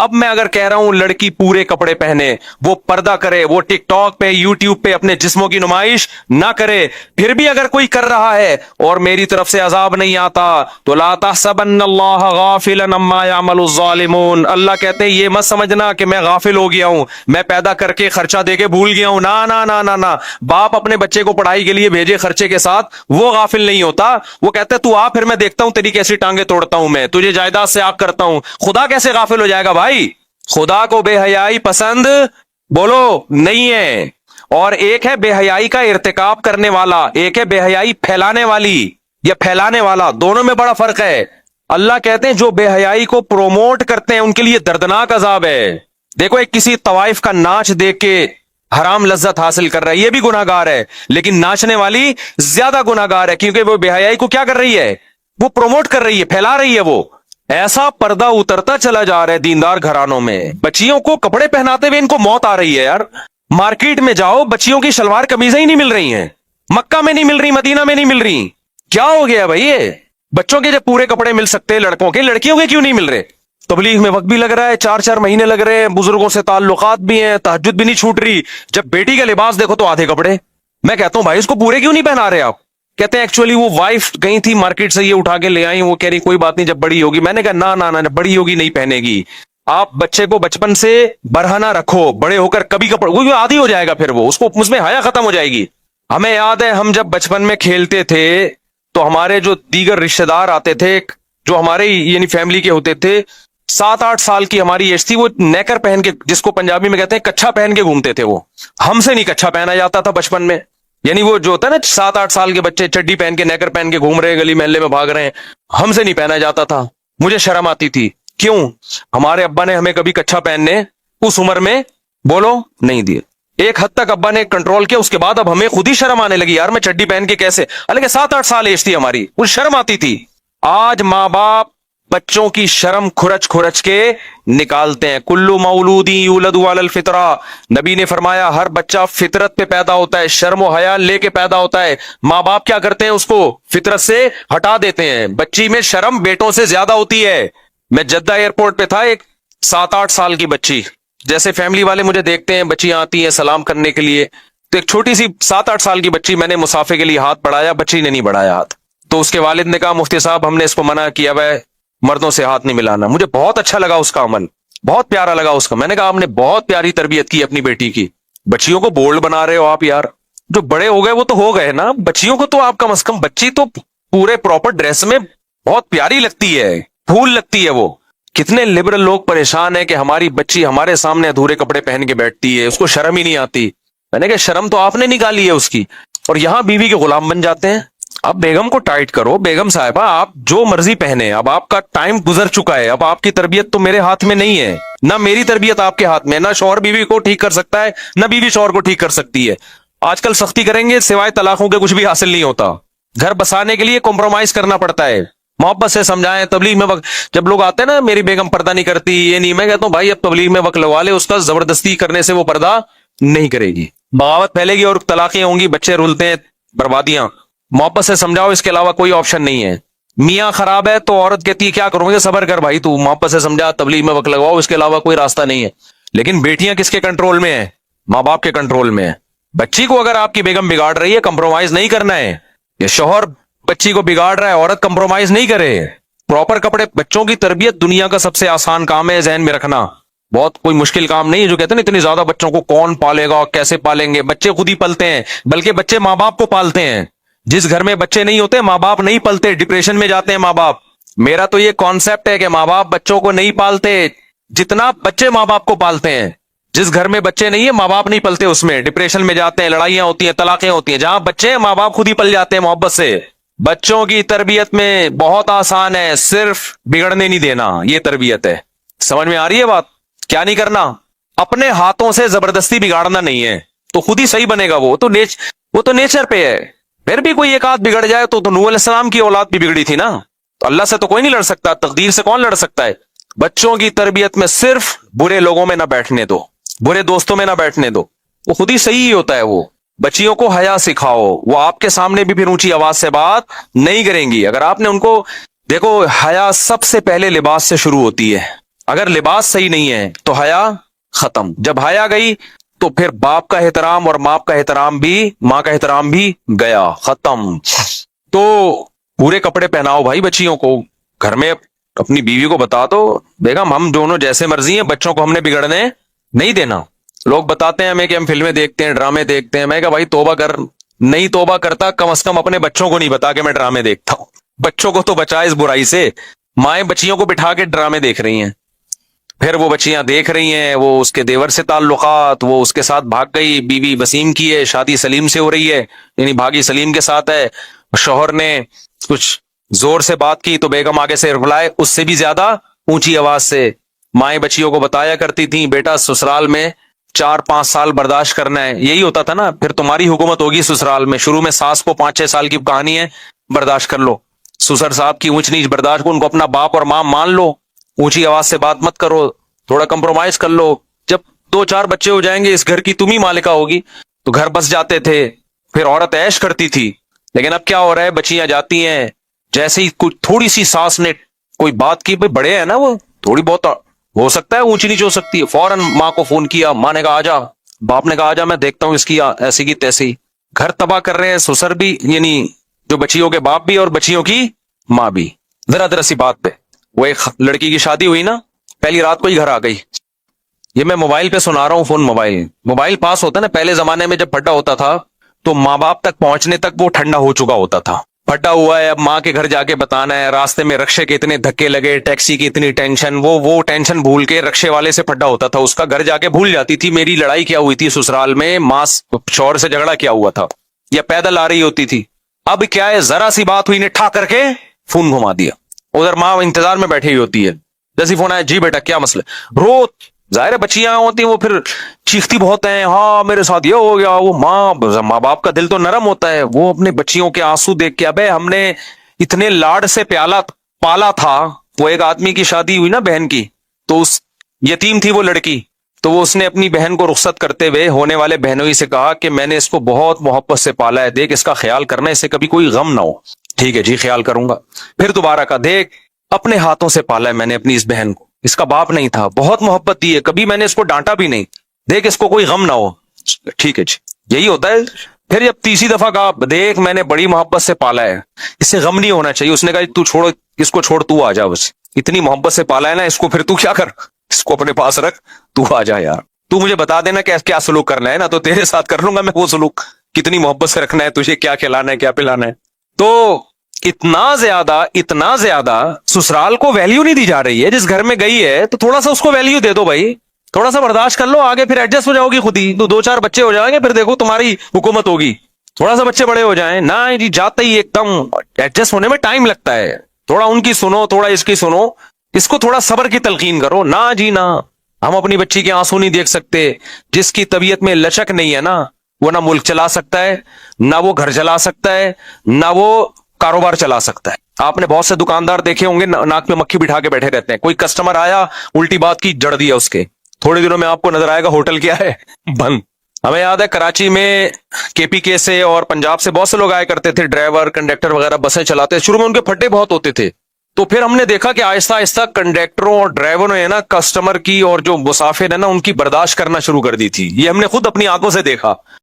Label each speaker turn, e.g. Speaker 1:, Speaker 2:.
Speaker 1: اب میں اگر کہہ رہا ہوں لڑکی پورے کپڑے پہنے، وہ پردہ کرے، وہ ٹک ٹاک پہ یوٹیوب پہ اپنے جسموں کی نمائش نہ کرے، پھر بھی اگر کوئی کر رہا ہے اور میری طرف سے عذاب نہیں آتا تو لا تحسبن اللہ غافلا عما يعمل الظالمون، اللہ کہتے ہیں یہ مت سمجھنا کہ میں غافل ہو گیا ہوں، میں پیدا کر کے خرچہ دے کے بھول گیا ہوں، نہ نہ نہ نہ نہ، باپ اپنے بچے کو پڑھائی کے لیے بھیجے خرچے کے ساتھ، وہ غافل نہیں ہوتا، وہ کہتا ہے تو آ پھر میں دیکھتا ہوں تیری کیسی ٹانگیں توڑتا ہوں، میں تجھے جائیداد سے آگ کرتا ہوں۔ خدا کیسے غافل ہو جائے گا بھائی؟ خدا کو بے حیائی پسند بولو نہیں ہے، اور ایک ہے بے حیائی کا ارتکاب کرنے والا، ایک ہے بے حیائی پھیلانے والی یا پھیلانے والا، دونوں میں بڑا فرق ہے۔ اللہ کہتے ہیں جو بے حیائی کو پروموٹ کرتے ہیں ان کے لیے دردناک عذاب ہے۔ دیکھو ایک کسی طوائف کا ناچ دیکھ کے حرام لذت حاصل کر رہا ہے، یہ بھی گناہ گار ہے، لیکن ناچنے والی زیادہ گناہ گار ہے، کیونکہ وہ بے حیائی کو کیا کر رہی ہے؟ وہ پروموٹ کر رہی ہے، پھیلا رہی ہے۔ وہ ایسا پردہ اترتا چلا جا رہا ہے دیندار گھرانوں میں، بچیوں کو کپڑے پہناتے ہوئے ان کو موت آ رہی ہے یار۔ مارکیٹ میں جاؤ، بچیوں کی شلوار قمیضیں ہی نہیں مل رہی ہیں، مکہ میں نہیں مل رہی، مدینہ میں نہیں مل رہی، کیا ہو گیا بھائی؟ یہ بچوں کے جب پورے کپڑے مل سکتے ہیں لڑکوں کے، لڑکیوں کے کیوں نہیں مل رہے؟ تبلیغ میں وقت بھی لگ رہا ہے، 4 4 مہینے لگ رہے ہیں، بزرگوں سے تعلقات بھی ہیں، تہجد بھی نہیں چھوٹ رہی، جب بیٹی کا لباس دیکھو تو آدھے کپڑے۔ میں کہتا ہوں بھائی اس کو پورے کیوں نہیں پہنا رہے آپ؟ کہتے ہیں ایکچولی وہ وائف گئی تھی مارکیٹ سے، یہ اٹھا کے لے آئی، وہ کہہ رہی کوئی بات نہیں جب بڑی ہوگی۔ میں نے کہا نہ نہ نہ، بڑی ہوگی نہیں پہنے گی، آپ بچے کو بچپن سے برہنہ رکھو، بڑے ہو کر کبھی کپڑے، وہ عادی ہو جائے گا، پھر وہ اس میں حیا ختم ہو جائے گی۔ ہمیں یاد ہے ہم جب بچپن میں کھیلتے تھے تو ہمارے جو دیگر رشتہ دار آتے تھے جو ہمارے یعنی فیملی کے ہوتے تھے، 7 8 سال کی ہماری ایج تھی، وہ نیکر پہن کے، جس کو پنجابی میں کہتے ہیں کچھا پہن کے گھومتے تھے، وہ ہم سے نہیں کچھا پہنا جاتا تھا بچپن میں، یعنی وہ جو ہوتا ہے نا 7 8 سال کے بچے چڈی پہن کے نیکر پہن کے گھوم رہے ہیں، گلی محلے میں بھاگ رہے ہیں، ہم سے نہیں پہنا جاتا تھا، مجھے شرم آتی تھی۔ کیوں؟ ہمارے ابا نے ہمیں کبھی کچھا پہننے اس عمر میں بولو نہیں دیے، ایک حد تک ابا نے کنٹرول کیا، اس کے بعد اب ہمیں خود ہی شرم آنے لگی، یار میں چڈی پہن کے کیسے، حالانکہ 7 8 سال ایج تھی ہماری، وہ شرم آتی تھی۔ آج ماں باپ بچوں کی شرم کھرچ کھرچ کے نکالتے ہیں۔ کلو مولودی یولد علی الفطرہ، نبی نے فرمایا ہر بچہ فطرت پہ پیدا ہوتا ہے، شرم و حیا لے کے پیدا ہوتا ہے، ماں باپ کیا کرتے ہیں اس کو فطرت سے ہٹا دیتے ہیں۔ بچی میں شرم بیٹوں سے زیادہ ہوتی ہے۔ میں جدہ ایئرپورٹ پہ تھا، ایک 7 8 سال کی بچی، جیسے فیملی والے مجھے دیکھتے ہیں بچیاں آتی ہیں سلام کرنے کے لیے، تو ایک چھوٹی سی 7 8 سال کی بچی، میں نے مسافے کے لیے ہاتھ بڑھایا، بچی نے نہیں بڑھایا ہاتھ، تو اس کے والد نے کہا مفتی صاحب ہم نے اس کو منع کیا ہے مردوں سے ہاتھ نہیں ملانا۔ مجھے بہت اچھا لگا اس کا عمل، بہت پیارا لگا اس کا، میں نے کہا آپ نے بہت پیاری تربیت کی اپنی بیٹی کی، بچیوں کو بولڈ بنا رہے ہو آپ یار، جو بڑے ہو گئے وہ تو ہو گئے نا، بچیوں کو تو آپ کم از کم، بچی تو پورے پراپر ڈریس میں بہت پیاری لگتی ہے، پھول لگتی ہے وہ۔ کتنے لبرل لوگ پریشان ہیں کہ ہماری بچی ہمارے سامنے ادھورے کپڑے پہن کے بیٹھتی ہے، اس کو شرم ہی نہیں آتی۔ میں نے کہا شرم تو آپ نے نکالی ہے اس کی، اور یہاں بیوی کے غلام بن جاتے ہیں۔ اب بیگم کو ٹائٹ کرو، بیگم صاحبہ آپ جو مرضی پہنے، اب آپ کا ٹائم گزر چکا ہے، اب آپ کی تربیت تو میرے ہاتھ میں نہیں ہے، نہ میری تربیت آپ کے ہاتھ میں، نہ شوہر بیوی کو ٹھیک کر سکتا ہے، نہ بیوی شوہر کو ٹھیک کر سکتی ہے۔ آج کل سختی کریں گے سوائے طلاقوں کے کچھ بھی حاصل نہیں ہوتا، گھر بسانے کے لیے کمپرومائز کرنا پڑتا ہے، محبت سے سمجھائیں۔ تبلیغ میں وقت جب لوگ آتے ہیں نا میری بیگم پردہ نہیں کرتی، یہ نہیں، میں کہتا ہوں بھائی اب تبلیغ میں وقت لگوا لے، اس کا زبردستی کرنے سے وہ پردہ نہیں کرے گی، بغاوت پھیلے گی اور طلاقیں ہوں گی، بچے رولتے ہیں، بربادیاں۔ محبت سے سمجھاؤ، اس کے علاوہ کوئی آپشن نہیں ہے۔ میاں خراب ہے تو عورت کہتی ہے کیا کروں گے، صبر کر بھائی، تو محبت سے سمجھا، تبلیغ میں وقت لگواؤ، اس کے علاوہ کوئی راستہ نہیں ہے۔ لیکن بیٹیاں کس کے کنٹرول میں ہیں؟ ماں باپ کے کنٹرول میں ہیں۔ بچی کو اگر آپ کی بیگم بگاڑ رہی ہے کمپرومائز نہیں کرنا ہے، یہ شوہر بچی کو بگاڑ رہا ہے، عورت کمپرومائز نہیں کرے۔ پراپر کپڑے، بچوں کی تربیت دنیا کا سب سے آسان کام ہے، ذہن میں رکھنا، بہت کوئی مشکل کام نہیں ہے۔ جو کہتے ہیں نا اتنی زیادہ بچوں کو کون پالے گا، کیسے پالیں گے، بچے خود ہی پلتے ہیں، بلکہ بچے ماں باپ کو پالتے ہیں۔ جس گھر میں بچے نہیں ہوتے ماں باپ نہیں پلتے، ڈپریشن میں جاتے ہیں ماں باپ۔ میرا تو یہ کانسیپٹ ہے کہ ماں باپ بچوں کو نہیں پالتے جتنا بچے ماں باپ کو پالتے ہیں۔ جس گھر میں بچے نہیں ہیں ماں باپ نہیں پلتے، اس میں ڈپریشن میں جاتے ہیں، لڑائیاں ہوتی ہیں، طلاقیں ہوتی ہیں۔ جہاں بچے ہیں ماں باپ خود ہی پل جاتے ہیں محبت سے۔ بچوں کی تربیت میں بہت آسان ہے، صرف بگڑنے نہیں دینا، یہ تربیت ہے۔ سمجھ میں آ رہی ہے بات؟ کیا نہیں کرنا؟ اپنے ہاتھوں سے زبردستی بگاڑنا نہیں ہے، تو خود ہی صحیح بنے گا۔ وہ تو نیچر پہ ہے۔ پھر بھی کوئی ایک آدھ بگڑ جائے تو نوح علیہ السلام کی اولاد بھی بگڑی تھی نا، تو اللہ سے تو کوئی نہیں لڑ سکتا، تقدیر سے کون لڑ سکتا ہے؟ بچوں کی تربیت میں صرف برے لوگوں میں نہ بیٹھنے دو، برے دوستوں میں نہ بیٹھنے دو، وہ خود ہی صحیح ہی ہوتا ہے۔ وہ بچیوں کو حیا سکھاؤ، وہ آپ کے سامنے بھی پھر اونچی آواز سے بات نہیں کریں گی۔ اگر آپ نے ان کو دیکھو، حیا سب سے پہلے لباس سے شروع ہوتی ہے۔ اگر لباس صحیح نہیں ہے تو حیا ختم. جب حیا گئی تو پھر باپ کا احترام اور ماں کا احترام بھی گیا, ختم. تو پورے کپڑے پہناؤ بھائی بچیوں کو. گھر میں اپنی بیوی کو بتا دو, بیگم ہم دونوں جیسے مرضی ہیں, بچوں کو ہم نے بگڑنے نہیں دینا. لوگ بتاتے ہیں ہمیں کہ ہم فلمیں دیکھتے ہیں, ڈرامے دیکھتے ہیں. میں کہا بھائی توبہ کر, نہیں توبہ کرتا کم از کم اپنے بچوں کو نہیں بتا کہ میں ڈرامے دیکھتا ہوں. بچوں کو تو بچا اس برائی سے. مائیں بچیوں کو بٹھا کے ڈرامے دیکھ رہی ہیں, پھر وہ بچیاں دیکھ رہی ہیں, وہ اس کے دیور سے تعلقات, وہ اس کے ساتھ بھاگ گئی, بیوی وسیم کی ہے, شادی سلیم سے ہو رہی ہے, یعنی بھاگی سلیم کے ساتھ ہے. شوہر نے کچھ زور سے بات کی تو بیگم آگے سے رپلائے اس سے بھی زیادہ اونچی آواز سے. مائیں بچیوں کو بتایا کرتی تھیں بیٹا سسرال میں 4-5 سال برداشت کرنا ہے, یہی ہوتا تھا نا, پھر تمہاری حکومت ہوگی سسرال میں. شروع میں ساس کو 5-6 سال کی کہانی ہے, برداشت کر لو. سسر صاحب کی اونچ نیچ برداشت کو, ان کو اپنا باپ اور ماں مان لو, اونچی آواز سے بات مت کرو, تھوڑا کمپرومائز کر لو. جب 2-4 بچے ہو جائیں گے اس گھر کی تم ہی مالکہ ہوگی. تو گھر بس جاتے تھے, پھر عورت عیش کرتی تھی. لیکن اب کیا ہو رہا ہے, بچیاں جاتی ہیں, جیسے ہی کچھ تھوڑی سی ساس نے کوئی بات کی, بھائی بڑے ہیں نا وہ, تھوڑی بہت ہو سکتا ہے اونچی نیچ ہو سکتی ہے, فوراً ماں کو فون کیا, ماں نے کہا آجا, باپ نے کہا آجا میں دیکھتا ہوں اس کی ایسی کی تیسی. گھر تباہ کر رہے ہیں سسر بھی, یعنی جو بچیوں کے باپ بھی اور بچیوں کی ماں بھی. ذرا سی بات پہ وہ ایک لڑکی کی شادی ہوئی نا, پہلی رات کو ہی گھر آ گئی. یہ میں موبائل پہ سنا رہا ہوں, فون موبائل پاس ہوتا ہے نا, پہلے زمانے میں جب پھڈا ہوتا تھا تو ماں باپ تک پہنچنے تک وہ ٹھنڈا ہو چکا ہوتا تھا. پھڈا ہوا ہے, اب ماں کے گھر جا کے بتانا ہے, راستے میں رکشے کے اتنے دھکے لگے, ٹیکسی کی اتنی ٹینشن, وہ ٹینشن بھول کے رکشے والے سے پھڈا ہوتا تھا, اس کا گھر جا کے بھول جاتی تھی میری لڑائی کیا ہوئی تھی سسرال میں, ماں شوہر سے جھگڑا کیا ہوا تھا, یا پیدل آ رہی ہوتی تھی. اب کیا ہے, ذرا سی بات ہوئی نے ٹھا کر کے فون گھما دیا, ادھر ماں انتظار میں بیٹھی ہوتی ہے, جیسی فون آیا, جی بیٹا کیا مسئلہ, رو. ظاہر ہے بچیاں ہوتی ہیں وہ پھر چیختی بہت ہیں, ہاں میرے ساتھ یہ ہو گیا, وہ ماں باپ کا دل تو نرم ہوتا ہے, وہ اپنے بچیوں کے آنسو دیکھ کے, ابے ہم نے اتنے لاڈ سے پالا تھا. وہ ایک آدمی کی شادی ہوئی نا بہن کی, تو اس یتیم تھی وہ لڑکی, تو وہ اس نے اپنی بہن کو رخصت کرتے ہوئے ہونے والے بہنوئی سے کہا کہ میں نے اس کو بہت محبت سے پالا ہے, دیکھ اس کا خیال کرنا, اسے کبھی کوئی غم نہ ہو. ٹھیک ہے جی خیال کروں گا. پھر دوبارہ کہا, دیکھ اپنے ہاتھوں سے پالا ہے میں نے اپنی اس بہن کو, اس کا باپ نہیں تھا, بہت محبت دی ہے, کبھی میں نے اس کو ڈانٹا بھی نہیں, دیکھ اس کو کوئی غم نہ ہو. ٹھیک ہے جی, یہی ہوتا ہے. پھر جب تیسری دفعہ کہا, دیکھ میں نے بڑی محبت سے پالا ہے, اس سے غم نہیں ہونا چاہیے. اس نے کہا تو چھوڑو اس کو, چھوڑ تو آ جا, بس اتنی محبت سے پالا ہے نا اس کو, پھر تو کیا کر, اس کو اپنے پاس رکھ, تو آ جا یار, تو مجھے بتا دینا کہ کیا سلوک کرنا ہے نا, تو تیرے ساتھ کر لوں گا میں وہ سلوک, کتنی محبت سے رکھنا ہے تجھے, کیا کھلانا ہے کیا پلانا ہے. تو اتنا زیادہ سسرال کو ویلیو نہیں دی جا رہی ہے. جس گھر میں گئی ہے تو تھوڑا سا اس کو ویلیو دے دو بھائی, تھوڑا سا برداشت کر لو, آگے پھر ایڈجسٹ ہو جاؤ گی خود ہی, تو 2-4 بچے ہو جائیں گے, پھر دیکھو تمہاری حکومت ہوگی. تھوڑا سا بچے بڑے ہو جائیں نہ جی, جاتے ہی ایک دم ایڈجسٹ ہونے میں ٹائم لگتا ہے. تھوڑا ان کی سنو, تھوڑا اس کی سنو, اس کو تھوڑا صبر کی تلقین کرو. نہ جی نہ, ہم اپنی بچی کے آنسو نہیں دیکھ سکتے. جس کی طبیعت میں لچک نہیں ہے نا, وہ نہ ملک چلا سکتا ہے, نہ وہ گھر چلا سکتا ہے, نہ وہ کاروبار چلا سکتا ہے. آپ نے بہت سے دکاندار دیکھے ہوں گے ناک میں مکھی بٹھا کے بیٹھے رہتے ہیں. کوئی کسٹمر آیا, الٹی بات کی, جڑ دیا اس کے, تھوڑے دنوں میں آپ کو نظر آئے گا ہوٹل کیا ہے, بند. ہمیں یاد ہے کراچی میں KPK سے اور پنجاب سے بہت سے لوگ آئے کرتے تھے, ڈرائیور کنڈکٹر وغیرہ, بسیں چلاتے. شروع میں ان کے پھٹے بہت ہوتے تھے, تو پھر ہم نے دیکھا کہ آہستہ آہستہ کنڈکٹروں اور ڈرائیوروں نے نا کسٹمر کی اور جو مسافر ہے نا ان کی برداشت کرنا شروع کر دی تھی. یہ ہم نے خود اپنی آنکھوں سے دیکھا.